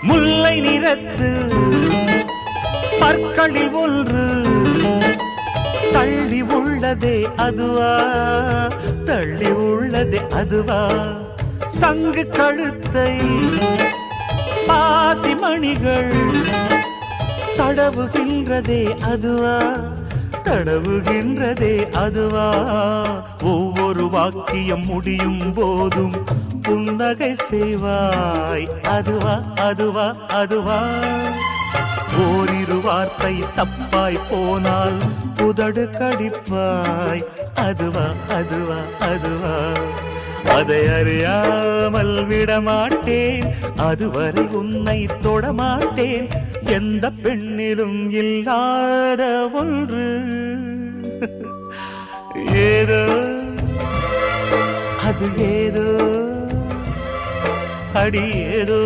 முல்லை நிறத்து பற்களில் ஒன்று தள்ளி உள்ளதே அதுவா, தள்ளி உள்ளதே அதுவா, சங்கு கழுத்தை பாசிமணிகள் தடவுகின்றதே அதுவா, தடவுகின்றதே அதுவா, ஒவ்வொரு வாக்கியம் முடியும் போதும் புன்னகை செய்வாய் அதுவா, அதுவா, அதுவா, ஓரிரு வார்த்தை தப்பாய் போனால் உதடு கடிப்பாய் அதுவா, அதுவா, அதுவா, அதை அறியாமல் விடமாட்டேன், அதுவரை உன்னை தொடமாட்டேன், எந்த பெண்ணிலும் இல்லாத ஒன்று ஏதோ அது ஏதோ அடி ஏதோ